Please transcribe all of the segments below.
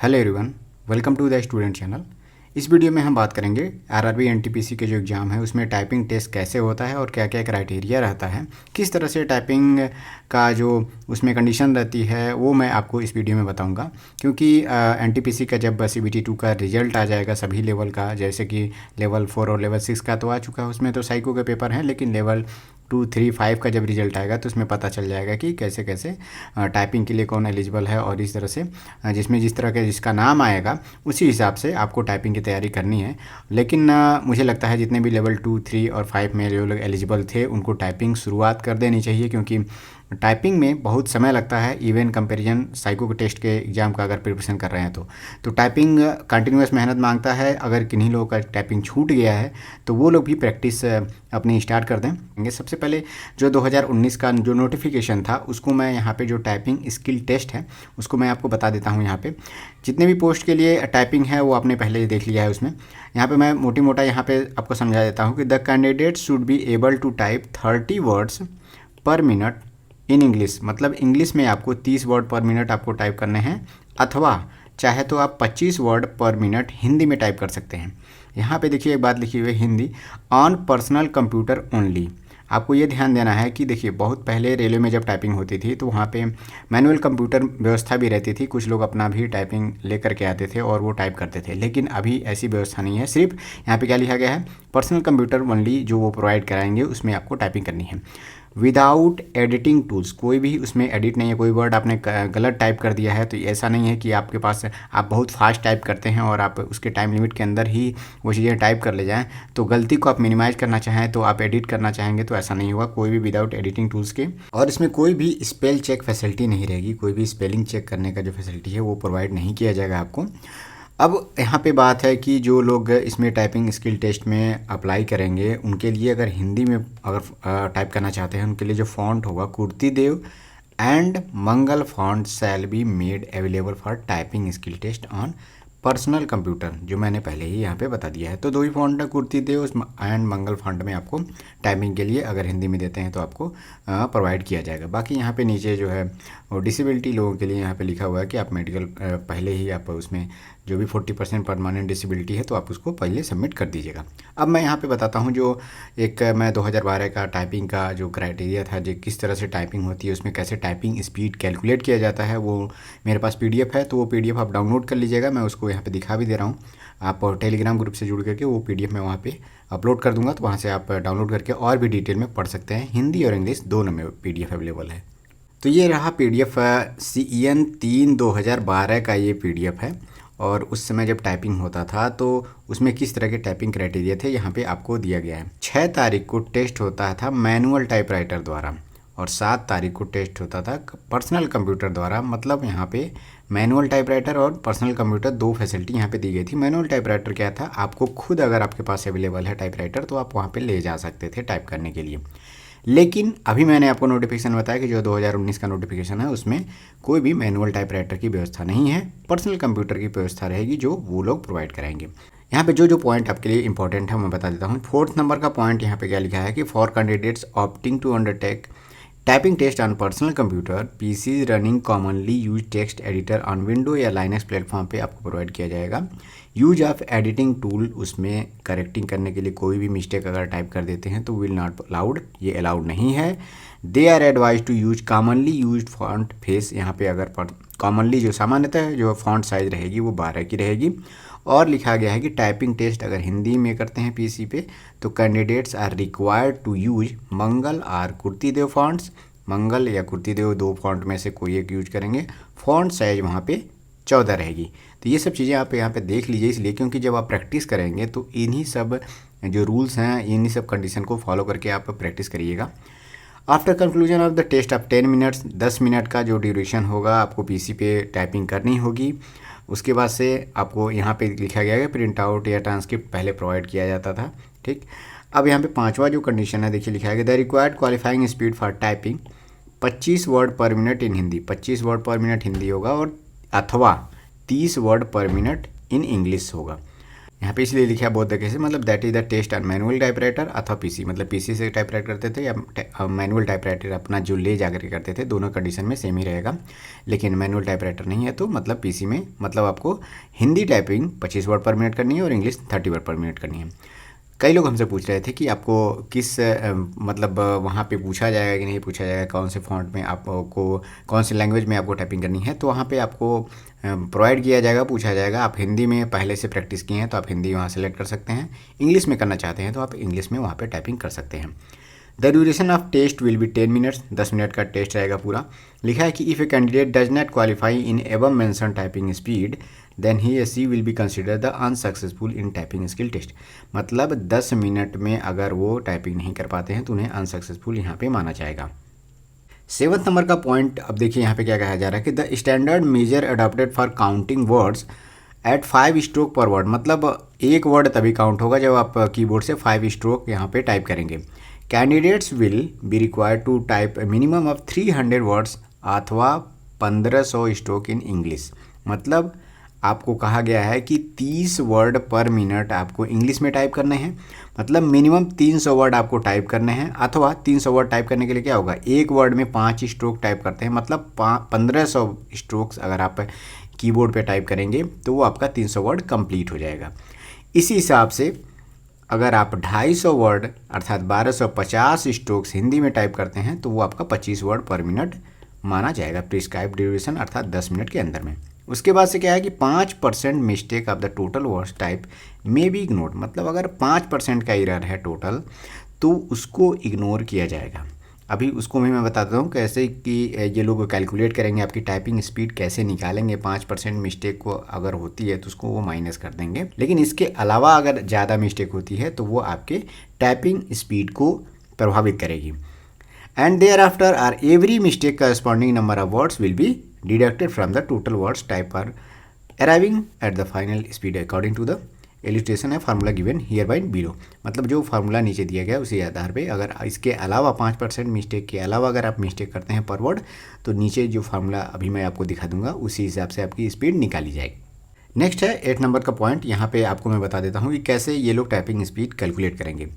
Hello everyone, welcome to the student channel. इस video में हम बात करेंगे आरआरबी एनटीपीसी के जो एग्ज़ाम है उसमें टाइपिंग टेस्ट कैसे होता है और क्या क्या क्राइटेरिया रहता है, किस तरह से टाइपिंग का जो उसमें कंडीशन रहती है वो मैं आपको इस वीडियो में बताऊंगा। क्योंकि एनटीपीसी का जब सीबीटी 2 का रिजल्ट आ जाएगा सभी लेवल का, जैसे कि लेवल 4 और लेवल 6 का तो आ चुका है, उसमें तो साइको के पेपर हैं, लेकिन लेवल 2, 3, 5 का जब रिजल्ट आएगा तो उसमें पता चल जाएगा कि कैसे कैसे टाइपिंग के लिए कौन एलिजिबल है। और इस तरह से जिसमें जिस तरह के जिसका नाम आएगा उसी हिसाब से आपको टाइपिंग की तैयारी करनी है। लेकिन मुझे लगता है जितने भी लेवल 2, 3 और 5 में जो लोग एलिजिबल थे उनको टाइपिंग शुरुआत कर देनी चाहिए, क्योंकि टाइपिंग में बहुत समय लगता है इवन कंपैरिजन साइको के टेस्ट के एग्ज़ाम का अगर प्रिपरेशन कर रहे हैं तो टाइपिंग कंटिन्यूस मेहनत मांगता है। अगर किन्हीं लोगों का टाइपिंग छूट गया है तो वो लोग भी प्रैक्टिस अपनी स्टार्ट कर दें। सबसे पहले जो 2019 का जो नोटिफिकेशन था उसको मैं यहाँ पे जो टाइपिंग स्किल टेस्ट है उसको मैं आपको बता देता हूँ। यहाँ पे जितने भी पोस्ट के लिए टाइपिंग है वो आपने पहले ही देख लिया है। उसमें यहाँ पे मैं मोटी मोटा यहाँ पे आपको समझा देता हूँ कि the candidate should be able to type 30 words per minute in English. मतलब इंग्लिश में आपको 30 वर्ड पर मिनट आपको टाइप करने हैं, अथवा चाहे तो आप 25 वर्ड पर मिनट हिंदी में टाइप कर सकते हैं। यहाँ पे देखिए एक बात लिखी हुई है Hindi, on personal computer only. आपको ये ध्यान देना है कि देखिए बहुत पहले रेलवे में जब टाइपिंग होती थी तो वहाँ पे मैनुअल कंप्यूटर व्यवस्था भी रहती थी, कुछ लोग अपना भी टाइपिंग लेकर के आते थे और वो टाइप करते थे। लेकिन अभी ऐसी व्यवस्था नहीं है, सिर्फ यहाँ पे क्या लिखा गया है, पर्सनल कंप्यूटर ओनली जो वो प्रोवाइड कराएंगे उसमें आपको टाइपिंग करनी है विदाउट एडिटिंग टूल्स। कोई भी उसमें एडिट नहीं है, कोई वर्ड आपने गलत टाइप कर दिया है तो ऐसा नहीं है कि आपके पास आप बहुत फास्ट टाइप करते हैं और आप उसके टाइम लिमिट के अंदर ही वो चीज़ें टाइप कर ले जाएं, तो गलती को आप मिनिमाइज़ करना चाहें तो आप एडिट करना चाहेंगे तो ऐसा नहीं होगा, कोई भी विदाउट एडिटिंग टूल्स के। और इसमें कोई भी स्पेल चेक फैसिलिटी नहीं रहेगी, कोई भी स्पेलिंग चेक करने का जो फैसिलिटी है वो प्रोवाइड नहीं किया जाएगा आपको। अब यहाँ पे बात है कि जो लोग इसमें टाइपिंग स्किल टेस्ट में अप्लाई करेंगे उनके लिए अगर हिंदी में अगर टाइप करना चाहते हैं उनके लिए जो फॉन्ट होगा Kruti Dev and Mangal font shall be made available for typing skill test on personal computer, जो मैंने पहले ही यहाँ पे बता दिया है। तो दो ही फॉन्ट है, कुर्ती देव एंड मंगल फॉन्ट में आपको टाइपिंग के लिए अगर हिंदी में देते हैं तो आपको प्रोवाइड किया जाएगा। बाकी यहाँ पे नीचे जो है वो डिसेबिलिटी लोगों के लिए यहाँ पे लिखा हुआ है कि आप मेडिकल पहले ही आप उसमें जो भी 40% परमानेंट डिसेबिलिटी है तो आप उसको पहले सबमिट कर दीजिएगा। अब मैं यहाँ पे बताता हूँ जो एक मैं 2012 का टाइपिंग का जो क्राइटेरिया था, जो किस तरह से टाइपिंग होती है उसमें कैसे टाइपिंग स्पीड कैलकुलेट किया जाता है, वो मेरे पास PDF है, तो वो PDF आप डाउनलोड कर लीजिएगा। मैं उसको यहाँ पे दिखा भी दे रहा हूँ, आप टेलीग्राम ग्रुप से जुड़ करके वो PDF मैं वहाँ पे अपलोड कर दूँगा, तो वहाँ से आप डाउनलोड करके और भी डिटेल में पढ़ सकते हैं। हिंदी और इंग्लिश दोनों में PDF अवेलेबल है। तो ये रहा PDF CEN 3 2012 का ये PDF है। और उस समय जब टाइपिंग होता था तो उसमें किस तरह के टाइपिंग क्राइटेरिया थे यहाँ पे आपको दिया गया है। 6 तारीख को टेस्ट होता था मैनुअल टाइपराइटर द्वारा और 7 तारीख को टेस्ट होता था पर्सनल कंप्यूटर द्वारा। मतलब यहाँ पे मैनुअल टाइपराइटर और पर्सनल कंप्यूटर दो फैसिलिटी यहाँ पे दी गई थी। मैनुअल टाइपराइटर क्या था, आपको खुद अगर आपके पास अवेलेबल है टाइपराइटर तो आप वहाँ पे ले जा सकते थे टाइप करने के लिए। लेकिन अभी मैंने आपको नोटिफिकेशन बताया कि जो 2019 का नोटिफिकेशन है उसमें कोई भी मैनुअल टाइपराइटर की व्यवस्था नहीं है, पर्सनल कंप्यूटर की व्यवस्था रहेगी जो वो लोग प्रोवाइड कराएंगे। यहाँ पे जो जो पॉइंट आपके लिए इंपॉर्टेंट है मैं बता देता हूँ। 4th नंबर का पॉइंट यहाँ पे क्या लिखा है कि for candidates opting to undertake typing test on personal computer PC running commonly use text editor on window या लाइनक्स प्लेटफॉर्म पे आपको प्रोवाइड किया जाएगा। यूज ऑफ एडिटिंग टूल, उसमें करेक्टिंग करने के लिए कोई भी मिस्टेक अगर टाइप कर देते हैं तो विल नॉट अलाउड, ये अलाउड नहीं है। They are advise to use commonly use font face, यहाँ पे अगर कॉमनली जो सामान्यतः जो फॉन्ट साइज रहेगी वो 12 की रहेगी। और लिखा गया है कि टाइपिंग टेस्ट अगर हिंदी में करते हैं PC पे तो candidates are required to use Mangal और कुर्ती देव फॉन्ट्स। मंगल या कुर्ती देव दो फॉन्ट में से कोई एक यूज करेंगे। फॉन्ट साइज वहाँ पे 14 रहेगी। तो ये सब चीज़ें आप यहाँ पे देख लीजिए, इसलिए क्योंकि जब आप प्रैक्टिस करेंगे तो इन्हीं सब जो रूल्स हैं इन्हीं सब कंडीशन को फॉलो करके आप प्रैक्टिस करिएगा। After conclusion of the test of 10 minutes, 10 minute का जो ड्यूरेशन होगा आपको PC पे टाइपिंग करनी होगी। उसके बाद से आपको यहाँ पे लिखा गया है प्रिंट आउट या ट्रांसक्रिप्ट पहले प्रोवाइड किया जाता था। ठीक, अब यहाँ पे 5वां जो कंडीशन है देखिए लिखा है the required qualifying speed for typing 25 word पर मिनट इन हिंदी, 25 वर्ड पर मिनट हिंदी होगा और अथवा 30 वर्ड पर मिनट इन इंग्लिश होगा। यहाँ पे इसलिए लिखा बोथ द केसेस, मतलब that is the test on manual typewriter अथवा पीसी, मतलब पीसी से टाइपराइट करते थे या मैनुअल टाइपराइटर अपना जो ले जाकर के करते थे, दोनों कंडीशन में सेम ही रहेगा। लेकिन मैनुअल टाइपराइटर नहीं है तो मतलब पीसी में मतलब आपको हिंदी टाइपिंग 25 वर्ड पर मिनट करनी है और इंग्लिश 30 वर्ड पर मिनट करनी है। कई लोग हमसे पूछ रहे थे कि आपको किस मतलब वहाँ पे पूछा जाएगा कि नहीं पूछा जाएगा, कौन से फॉन्ट में आपको कौन से लैंग्वेज में आपको टाइपिंग करनी है। तो वहाँ पे आपको प्रोवाइड किया जाएगा, पूछा जाएगा। आप हिंदी में पहले से प्रैक्टिस किए हैं तो आप हिंदी वहाँ सेलेक्ट कर सकते हैं, इंग्लिश में करना चाहते हैं तो आप इंग्लिश में वहाँ पे टाइपिंग कर सकते हैं। The duration of test will be 10 minutes, 10 minute का टेस्ट रहेगा पूरा। लिखा है कि if a candidate does not qualify in above mention typing speed then he या she will be consider the unsuccessful in typing skill test. मतलब 10 minute में अगर वो टाइपिंग नहीं कर पाते हैं तो उन्हें अनसक्सेसफुल यहाँ पे माना जाएगा। 7 नंबर का पॉइंट अब देखिए यहाँ पे क्या कहा जा रहा है कि the standard major adopted for counting words eight 5 stroke पर वर्ड, मतलब एक वर्ड तभी काउंट होगा जब आप कीबोर्ड से 5 स्ट्रोक यहाँ पे टाइप करेंगे। Candidates will be required to type minimum of 300 words अथवा 1500 स्ट्रोक इन इंग्लिश। मतलब आपको कहा गया है कि 30 वर्ड पर मिनट आपको इंग्लिश में टाइप करने हैं, मतलब मिनिमम 300 वर्ड आपको टाइप करने हैं। अथवा 300 वर्ड टाइप करने के लिए क्या होगा, एक वर्ड में 5 स्ट्रोक टाइप करते हैं, मतलब 1500 स्ट्रोक्स अगर आप कीबोर्ड पे टाइप करेंगे तो वो आपका 300 वर्ड कंप्लीट हो जाएगा। इसी हिसाब से अगर आप 250 वर्ड अर्थात 1250 स्ट्रोक्स हिंदी में टाइप करते हैं तो वो आपका 25 वर्ड पर मिनट माना जाएगा प्रिस्क्राइब ड्यूरेशन अर्थात 10 मिनट के अंदर में। उसके बाद से क्या है कि 5% mistake of the total words type may be ignored, मतलब अगर 5% का एरर है टोटल तो उसको इग्नोर किया जाएगा। अभी उसको मैं बताता हूँ कैसे कि ये लोग कैलकुलेट करेंगे आपकी टाइपिंग स्पीड कैसे निकालेंगे। 5% मिस्टेक को अगर होती है तो उसको वो माइनस कर देंगे, लेकिन इसके अलावा अगर ज़्यादा मिस्टेक होती है तो वो आपके टाइपिंग स्पीड को प्रभावित करेगी। And thereafter are every mistake corresponding number of words will be deducted from the total words type are arriving at the final speed according to the illustration है formula given here by below. मतलब जो formula नीचे दिया गया उसी आधार पे अगर इसके अलावा 5% मिस्टेक के अलावा अगर आप मिस्टेक करते हैं पर वर्ड तो नीचे जो फार्मूला अभी मैं आपको दिखा दूंगा उसी हिसाब से आपकी स्पीड निकाली जाएगी। नेक्स्ट है 8 नंबर का पॉइंट। यहाँ पे आपको मैं बता देता हूँ कि कैसे ये लोग टाइपिंग स्पीड कैलकुलेट करेंगे।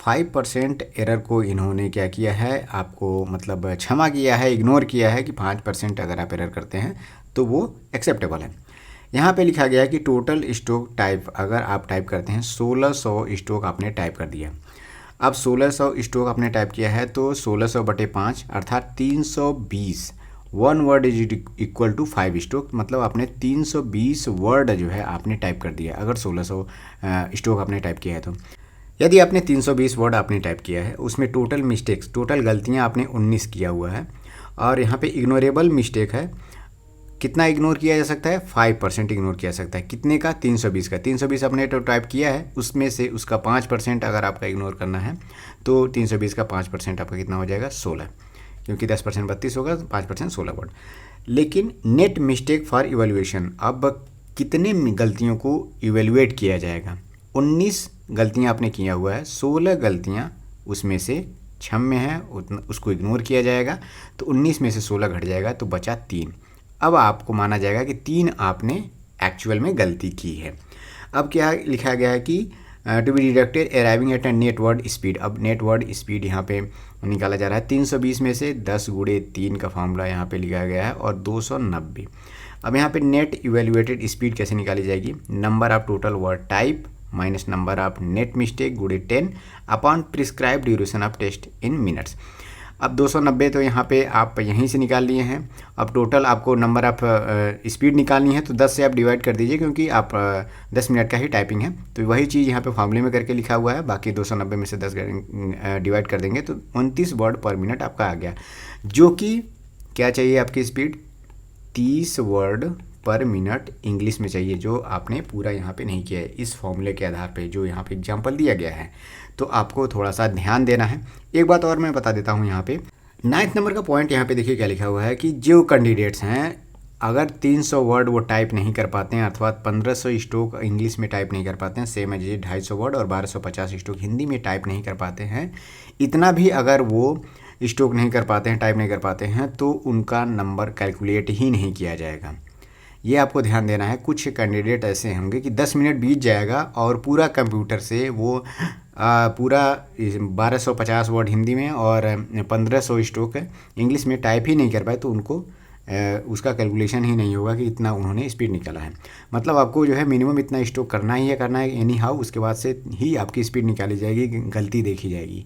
5% एरर को इन्होंने क्या किया है, आपको मतलब क्षमा किया है, इग्नोर किया है कि 5% अगर आप एरर करते हैं तो वो एक्सेप्टेबल है। यहाँ पे लिखा गया है कि टोटल स्ट्रोक टाइप अगर आप टाइप करते हैं 1600 स्ट्रोक आपने टाइप कर दिया। अब 1600 स्ट्रोक आपने टाइप किया है तो 1600/5 अर्थात 320 one word is equal to 5 stroke, मतलब आपने 320 वर्ड जो है आपने टाइप कर दिया अगर 1600 स्ट्रोक आपने टाइप किया है तो। यदि आपने 320 वर्ड आपने टाइप किया है उसमें टोटल मिस्टेक्स टोटल गलतियाँ आपने 19 किया हुआ है और यहाँ पे इग्नोरेबल मिस्टेक है। कितना इग्नोर किया जा सकता है, 5% इग्नोर किया जा सकता है। कितने का, 320 का। 320 आपने तो टाइप किया है उसमें से उसका 5% अगर आपका इग्नोर करना है तो 320 का 5% आपका कितना हो जाएगा, 16, क्योंकि 10% 32 होगा, 5% 16 वर्ड। लेकिन नेट मिस्टेक फॉर इवेल्युएशन, अब कितने गलतियों को इवेल्युएट किया जाएगा। 19 गलतियाँ आपने किया हुआ है, 16 गलतियाँ उसमें से क्षम्य है उसको इग्नोर किया जाएगा तो 19 में से 16 घट जाएगा तो बचा 3। अब आपको माना जाएगा कि 3 आपने एक्चुअल में गलती की है। अब क्या लिखा गया है कि to be deducted arriving at a net word speed. अब नेट वर्ड स्पीड यहाँ पे निकाला जा रहा है 320 में से 10 गुणे 3 का फॉर्मूला यहाँ पे लिखा गया है और 290। अब यहाँ पे नेट इवेल्युएटेड स्पीड कैसे निकाली जाएगी, number of total word type minus number of net mistake गुणे 10 upon prescribe duration of test in minutes. अब 290 तो यहाँ पे आप यहीं से निकाल लिए हैं। अब टोटल आपको नंबर ऑफ स्पीड निकालनी है तो 10 से आप डिवाइड कर दीजिए क्योंकि आप 10 मिनट का ही टाइपिंग है तो वही चीज़ यहाँ पे फॉर्मूले में करके लिखा हुआ है। बाकी 290 में से 10 डिवाइड कर देंगे तो 29 वर्ड पर मिनट आपका आ गया, जो कि क्या चाहिए आपकी स्पीड, 30 वर्ड पर मिनट इंग्लिश में चाहिए, जो आपने पूरा यहाँ पे नहीं किया है। इस फॉर्मूले के आधार पे जो यहाँ पे एग्जांपल दिया गया है तो आपको थोड़ा सा ध्यान देना है। एक बात और मैं बता देता हूँ यहाँ पे 9th नंबर का पॉइंट यहाँ पे देखिए क्या लिखा हुआ है कि जो कैंडिडेट्स हैं अगर 300 वर्ड वो टाइप नहीं कर पाते हैं अथवा 1500 स्ट्रोक इंग्लिश में टाइप नहीं कर पाते हैं, सेम एज 250 वर्ड और 1250 स्ट्रोक हिंदी में टाइप नहीं कर पाते हैं, इतना भी अगर वो स्ट्रोक नहीं कर पाते हैं, टाइप नहीं कर पाते हैं तो उनका नंबर कैलकुलेट ही नहीं किया जाएगा। ये आपको ध्यान देना है। कुछ कैंडिडेट ऐसे होंगे कि 10 मिनट बीत जाएगा और पूरा कंप्यूटर से वो पूरा 1250 वर्ड हिंदी में और 1500 स्ट्रोक इंग्लिश में टाइप ही नहीं कर पाए, तो उनको उसका कैलकुलेशन ही नहीं होगा कि इतना उन्होंने स्पीड निकाला है। मतलब आपको जो है मिनिमम इतना स्ट्रोक करना है एनी हाउ, उसके बाद से ही आपकी स्पीड निकाली जाएगी, गलती देखी जाएगी।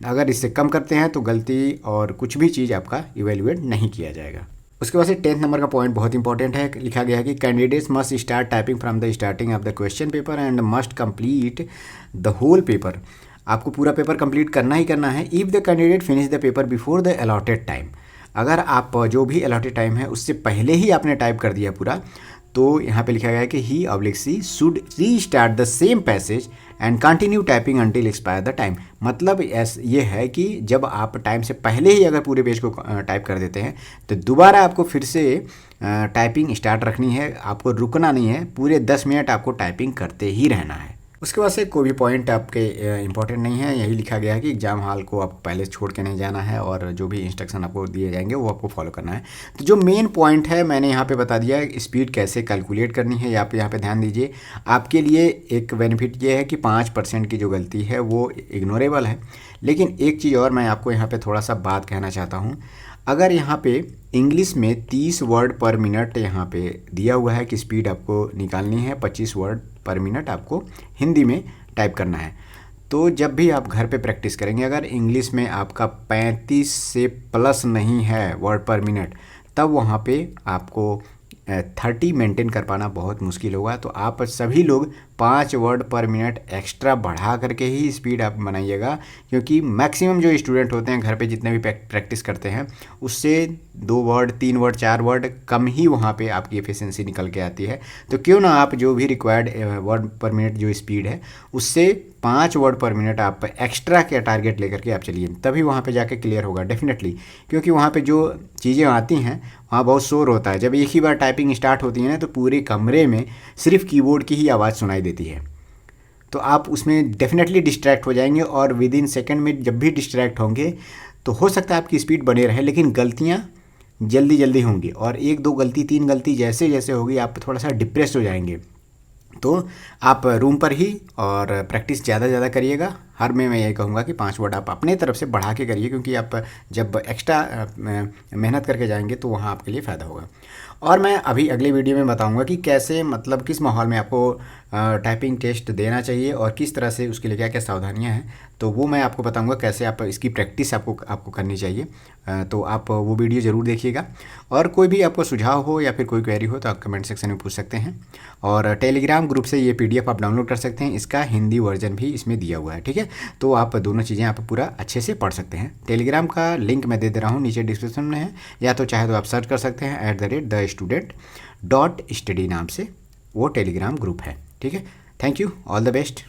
अगर इससे कम करते हैं तो गलती और कुछ भी चीज़ आपका इवेल्युएट नहीं किया जाएगा। उसके बाद से 10th नंबर का पॉइंट बहुत इंपॉर्टेंट है। लिखा गया है कि candidates must start typing from the starting of the question paper and must complete the whole paper. आपको पूरा पेपर कंप्लीट करना ही करना है। If the candidate finish the paper before the allotted time, अगर आप जो भी अलॉटेड टाइम है उससे पहले ही आपने टाइप कर दिया पूरा, तो यहाँ पे लिखा गया है कि ही ऑब्लिक सी शुड री start the same passage and continue typing until expire the time. मतलब ये है कि जब आप टाइम से पहले ही अगर पूरे पेज को टाइप कर देते हैं तो दोबारा आपको फिर से टाइपिंग स्टार्ट रखनी है, आपको रुकना नहीं है, पूरे 10 मिनट आपको टाइपिंग करते ही रहना है। उसके बाद से कोई भी पॉइंट आपके इंपॉर्टेंट नहीं है। यही लिखा गया है कि एग्जाम हॉल को आपको पहले छोड़ के नहीं जाना है और जो भी इंस्ट्रक्शन आपको दिए जाएंगे वो आपको फॉलो करना है। तो जो मेन पॉइंट है मैंने यहाँ पे बता दिया है, स्पीड कैसे कैलकुलेट करनी है। यहाँ पे ध्यान दीजिए, आपके लिए एक बेनिफिट ये है कि 5% की जो गलती है वो इग्नोरेबल है। लेकिन एक चीज़ और मैं आपको यहाँ पर थोड़ा सा बात कहना चाहता हूँ। अगर यहाँ पे इंग्लिश में 30 वर्ड पर मिनट यहाँ पे दिया हुआ है कि स्पीड आपको निकालनी है, 25 वर्ड पर मिनट आपको हिंदी में टाइप करना है, तो जब भी आप घर पे प्रैक्टिस करेंगे, अगर इंग्लिश में आपका 35 से प्लस नहीं है वर्ड पर मिनट, तब वहाँ पे आपको 30 मेंटेन कर पाना बहुत मुश्किल होगा। तो आप सभी लोग 5 वर्ड पर मिनट एक्स्ट्रा बढ़ा करके ही स्पीड आप बनाइएगा, क्योंकि मैक्सिमम जो स्टूडेंट होते हैं घर पे जितने भी प्रैक्टिस करते हैं उससे 2 वर्ड 3 वर्ड 4 वर्ड कम ही वहाँ पे आपकी एफिशिएंसी निकल के आती है। तो क्यों ना आप जो भी रिक्वायर्ड वर्ड पर मिनट जो स्पीड है उससे 5 वर्ड पर मिनट आप एक्स्ट्रा का टारगेट लेकर के आप चलिए, तभी वहाँ पे जाके क्लियर होगा डेफिनेटली। क्योंकि वहाँ पे जो चीज़ें आती हैं वहाँ बहुत शोर होता है। जब एक ही बार टाइपिंग स्टार्ट होती है ना तो पूरे कमरे में सिर्फ कीबोर्ड की ही आवाज़ सुनाई देती है, तो आप उसमें डेफिनेटली डिस्ट्रैक्ट हो जाएंगे। और विद इन सेकेंड में जब भी डिस्ट्रैक्ट होंगे तो हो सकता है आपकी स्पीड बने रहे, लेकिन गलतियाँ जल्दी जल्दी होंगी, और 1-2 गलती 3 गलती जैसे जैसे होगी आप थोड़ा सा डिप्रेस हो जाएंगे। तो आप रूम पर ही और प्रैक्टिस ज़्यादा करिएगा। हर में मैं यही कहूँगा कि 5 वर्ड आप अपने तरफ से बढ़ा के करिए, क्योंकि आप जब एक्स्ट्रा मेहनत करके जाएंगे तो वहाँ आपके लिए फ़ायदा होगा। और मैं अभी अगले वीडियो में बताऊँगा कि कैसे, मतलब किस माहौल में आपको टाइपिंग टेस्ट देना चाहिए और किस तरह से उसके लिए क्या क्या सावधानियाँ हैं, तो वो मैं आपको बताऊँगा कैसे आप इसकी प्रैक्टिस आपको करनी चाहिए। तो आप वो वीडियो ज़रूर देखिएगा। और कोई भी आपको सुझाव हो या फिर कोई क्वेरी हो तो आप कमेंट सेक्शन में पूछ सकते हैं। और टेलीग्राम ग्रुप से ये PDF आप डाउनलोड कर सकते हैं, इसका हिंदी वर्जन भी इसमें दिया हुआ है, ठीक है। तो आप दोनों चीज़ें आप पूरा अच्छे से पढ़ सकते हैं। टेलीग्राम का लिंक मैं दे रहा हूँ, नीचे डिस्क्रिप्शन में है, या तो चाहे तो आप सर्च कर सकते हैं @thestudent.study नाम से, वो टेलीग्राम ग्रुप है, ठीक है। Thank you, all the best.